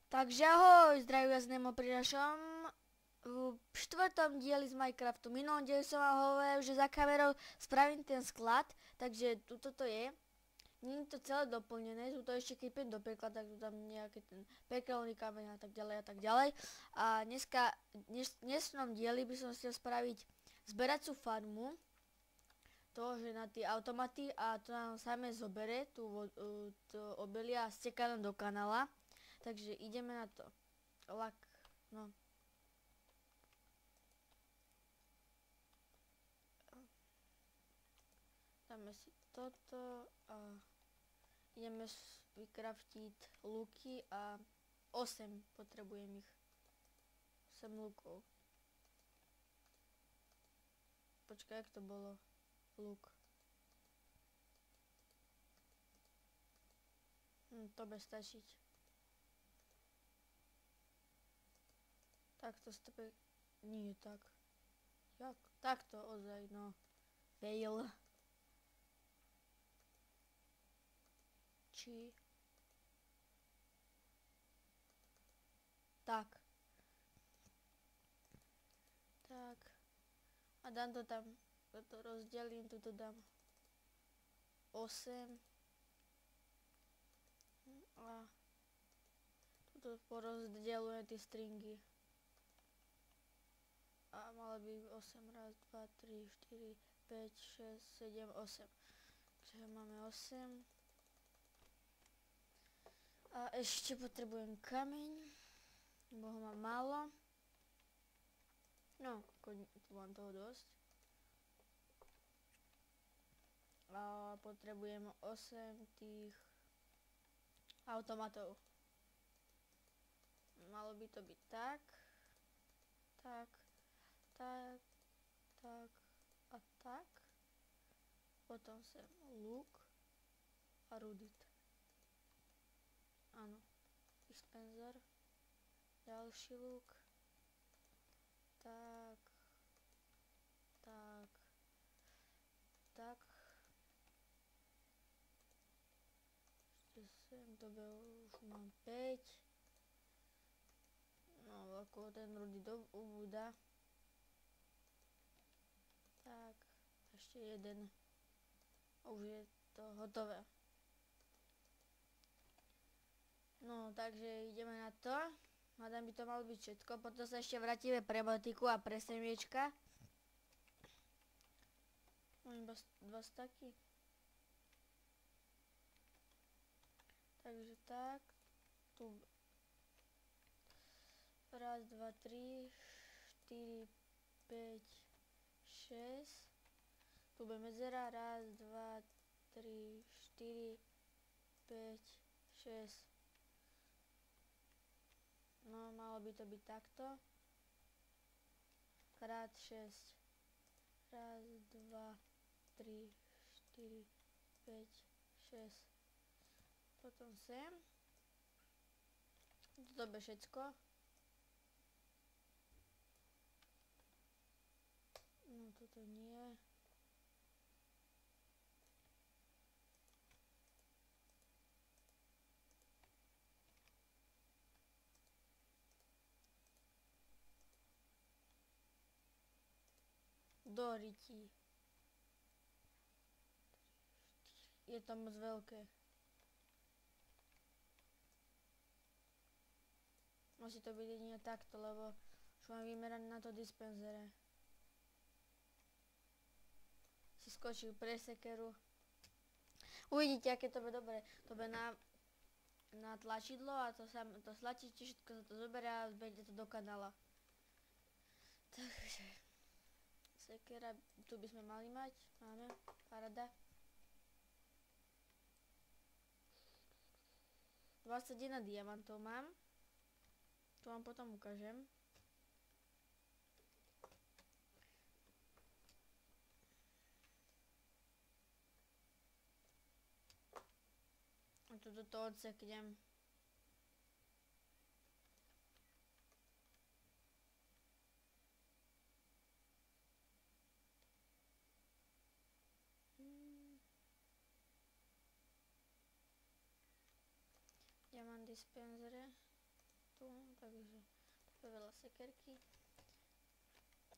Takže ahoj, zdravím vás Nemo prinášam v 4. dieli z Minecraftu. Minulom dieli som vám hovoril, že za kamerou spravím ten sklad, takže tuto to je. Nie je to celé doplnené, tu to ešte keď pôjdem do pekla, tak tu tam nejaký ten pekelný kameň a tak ďalej a tak ďalej. A dnesnom dieli by som chcel spraviť zberacú farmu. To, že na tie automaty a to nám samé zobere, to obelia a steká nám do kanála. Takže ideme na to. Lak, no. Dáme si toto a ideme vykraftiť luky a 8 potrebujem ich. 8 lukov. Počkaj, jak to bolo? Luk. To bude stačiť. Takto stope... Nie tak. Jak? Takto ozaj, no. Fail. Či... Tak. Tak. A dám to tam. Toto rozdelím, tuto dám 8. A tuto porozdeľujem tie stringy. A malo by 8, raz, 2, 3, 4, 5, 6, 7, 8. Takže máme 8. A ešte potrebujem kameň, lebo ho mám málo. No, tu mám toho dosť. A potrebujem 8 tých automatov. Malo by to byť tak, tak, tak, tak a tak. Potom sem luk a rudit. Áno, dispenser, ďalší luk, tak, tak, tak. Ešte sem, to už mám 5. No, ako ten rudit ubúda. Tak, ešte jeden. Už je to hotové. No, takže ideme na to. Hádam by to malo byť všetko. Potom sa ešte vrátime pre motiku a pre semiečka. Mám iba 2 staky. Takže tak. Tu. Raz, 2, 3, 4, 5, 6. Tu bude medzera. Raz, 2, 3, 4, 5, 6. No, malo by to byť takto. Krát 6. Raz, 2, 3, 4, 5, 6. Potom sem. Toto bude všetko. No, toto nie. Do ryti. Je to moc veľké. Musí to byť jedine takto, lebo už mám vymerané na to dispenzere. Si skočil pre sekeru. Uvidíte, aké to bude dobre. To bude na tlačidlo a to tlačíte, všetko sa to zoberie a zbejte to do kanála. Takže sekera, tu by sme mali mať. Máme, paráda. 21 diamantov mám. To vám potom ukážem. A tu do toho odseknem. Diamant dispensere. tu, takže to je veľa sekerky.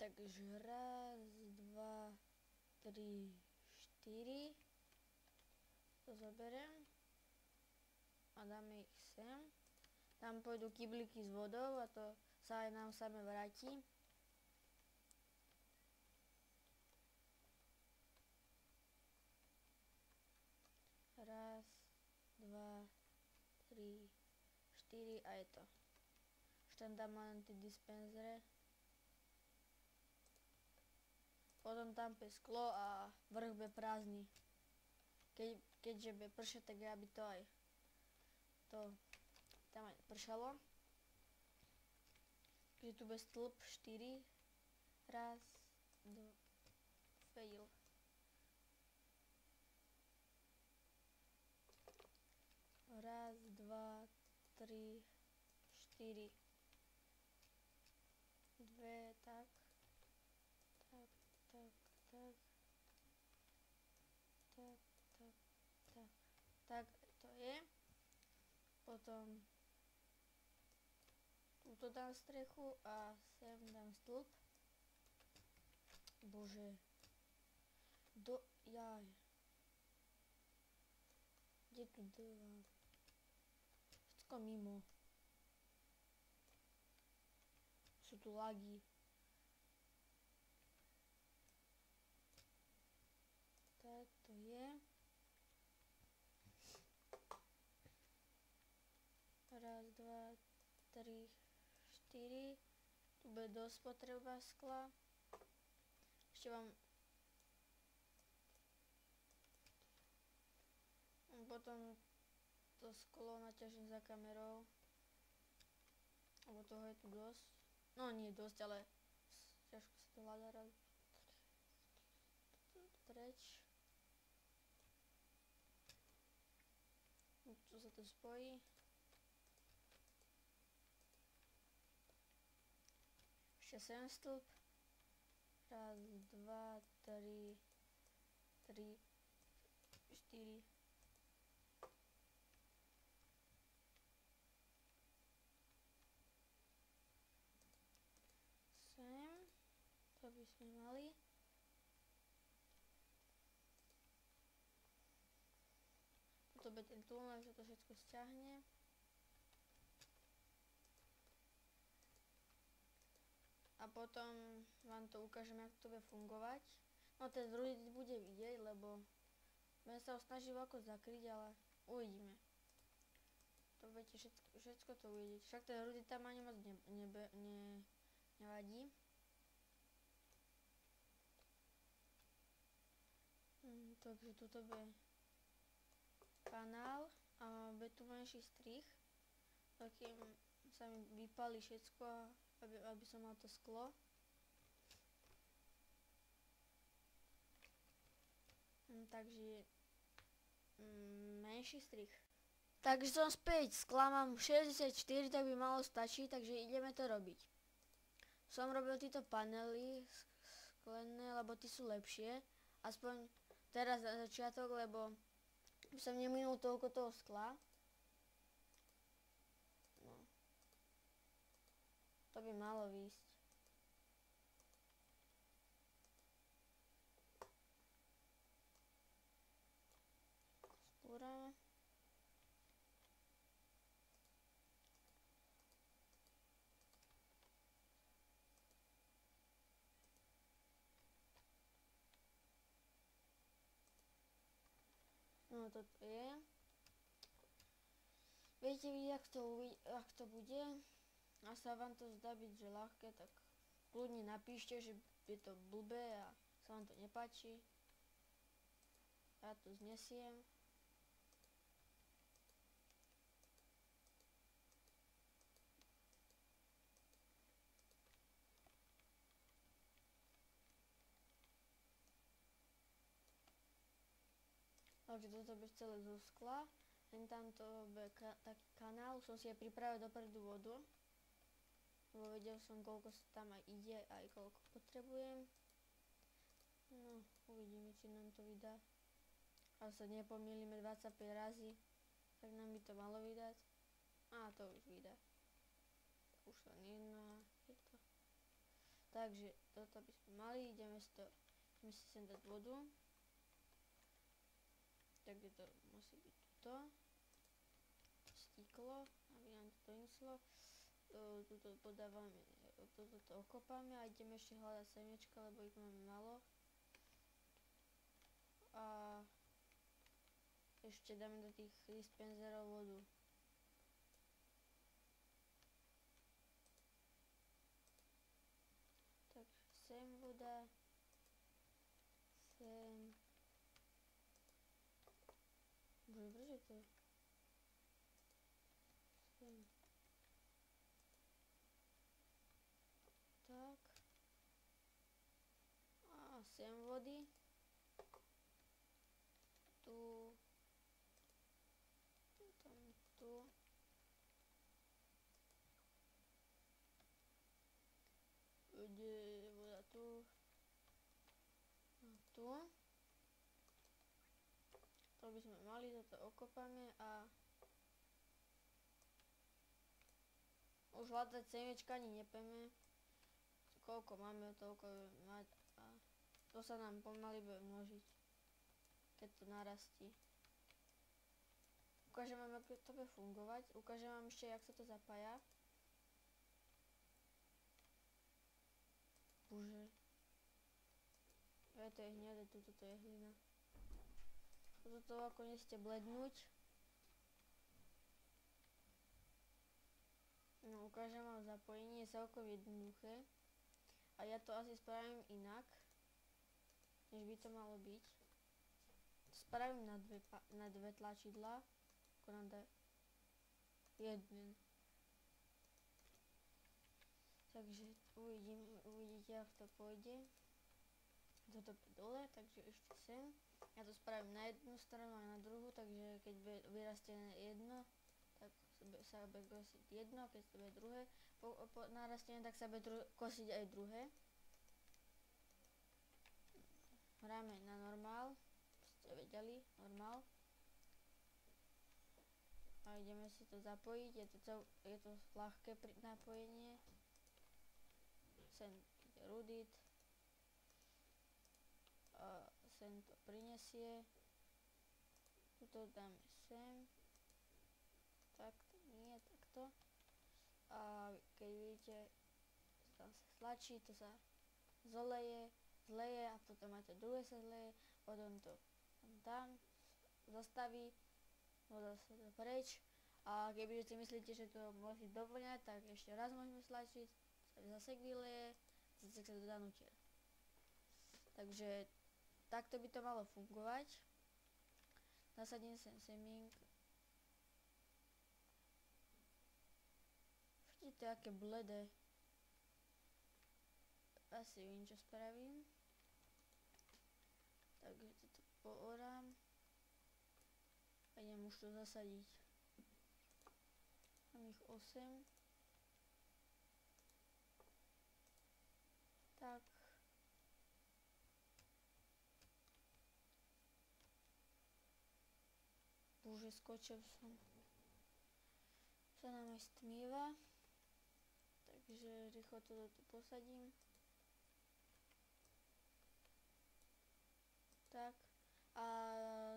Takže raz, dva, tri, štyri. To zoberiem a dáme ich sem. Tam pôjdu kybliky s vodou a to sa aj nám same vráti. Raz, dva, tri, štyri a je to. Už tam dám len tie dispenzere. Potom tam je sklo a vrch bude prázdny. Keďže bude pršať, tak aby to aj tam aj pršalo. Takže tu bude stĺp 4. Raz, dva, fail. Raz, dva, tri, štyri. Dve, tak. Tak. Tak to je. Potom túto dám strechu a sem dám stĺp. Bože. Jaj. Kde tu dám? Všetko mimo. Sú tu lagy. Tak to je. Raz, dva, tri, štyri. Tu bude dosť potreba skla. Ešte vám potom to sklo naťažím za kamerou. Lebo toho je tu dosť. No nie dosť, ale ťažko sa to hľadá raz. Preč. Tu sa to spojí. Ešte sem stĺp. Raz, dva, tri, štyri. Sem. To by sme mali. Toto bude ten tunel, že to všetko stiahne. A potom vám to ukážem, jak to bude fungovať. No ten druhý bude vidieť, lebo budem sa ho snažiť veľko zakryť, ale uvidíme. To budete všetko to uvidieť. Však ten rudý tam ani moc nevadí. Takže tuto bude kanál a bude tu menší strih, takým sa mi vypali všetko, aby som mal to sklo. Takže menší strih. Takže som späť, skla mám 64, tak by malo stačiť, takže ideme to robiť. Som robil tieto panely sklené, lebo tí sú lepšie, aspoň teraz na začiatok, lebo by som neminul toľko toho skla. No. To by malo výjsť. Skúra. No toto je. Viete vidieť, ak to bude. A sa vám to zdá byť, že ľahké, tak kľudne napíšte, že je to blbé a sa vám to nepáči. Ja to znesiem. Takže toto bude celé zo skla. Len tamto bude taký kanál. Som si aj pripravil dopredu vodu. Lebo vedel som, koľko sa tam aj ide, aj koľko potrebujem. No, uvidíme, či nám to vydá. Ak sa nepomýlime 25 razy, tak nám by to malo vydať. Á, to už vydá. už len jedno. Je to. Takže toto by sme mali, ideme si sem dať vodu. Takže to musí byť tuto. Stíklo, aby nám to doneslo. Tuto podávame, toto okopáme a ideme ešte hľadať semiečka, lebo ich máme málo. A ešte dáme do tých dispenzerov vodu. Tak sem voda. Sem. Bože, prečo to? Sem. Tak. A sem vody. Tu. Tam tu. Kde voda tu. A tu. To by sme mali, toto okopáme a už hľadať semiečka ani nepeme. Koľko máme, toľko budeme mať a to sa nám pomaly bude množiť, keď to narastí. Ukážem vám, ako to bude fungovať. Ukážem vám ešte, jak sa to zapája. Bože. To je hnedé, tuto to je hlina. Toto ako nechcete blednúť. No, ukážem vám zapojenie, je celkom jednoduché. A ja to asi spravím inak, než by to malo byť. Spravím na dve tlačidlá, ako na jeden. Takže uvidíte, ako to pôjde. Toto dole, takže ešte sem. Ja to spravím na jednu stranu a na druhú, takže keď vyrastie jedno, tak sa bude kosiť jedno, keď sa bude druhé narastenie, tak sa bude kosiť aj druhé. Hráme na normál, ste vedeli, normál. A ideme si to zapojiť, je to ľahké napojenie. Sem ide rudit. A sem to prinesie. Tuto dáme sem. Takto, nie, takto. A keď vidíte, tam sa stlačí, to sa zleje a potom aj to druhé sa zleje, potom to tam zastaví, voda sa to preč. A kebyže si myslíte, že to musí doplňať, tak ešte raz môžeme stlačiť, zase vyleje, zase sa to dá nutier. Takže takto by to malo fungovať. Nasadím sem semínk. Vidíte, aké bledé. Asi viem, čo spravím. Takže toto poorám. A idem už to zasadiť. Mám ich 8. Tak. Bože, skočil som. Sa nám aj stmieva. Takže rýchlo to tu posadím. Tak. A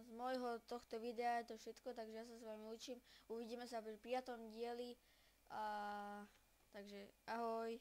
z môjho tohto videa je to všetko, takže ja sa s vami učím. Uvidíme sa pri 5. dieli. Takže ahoj.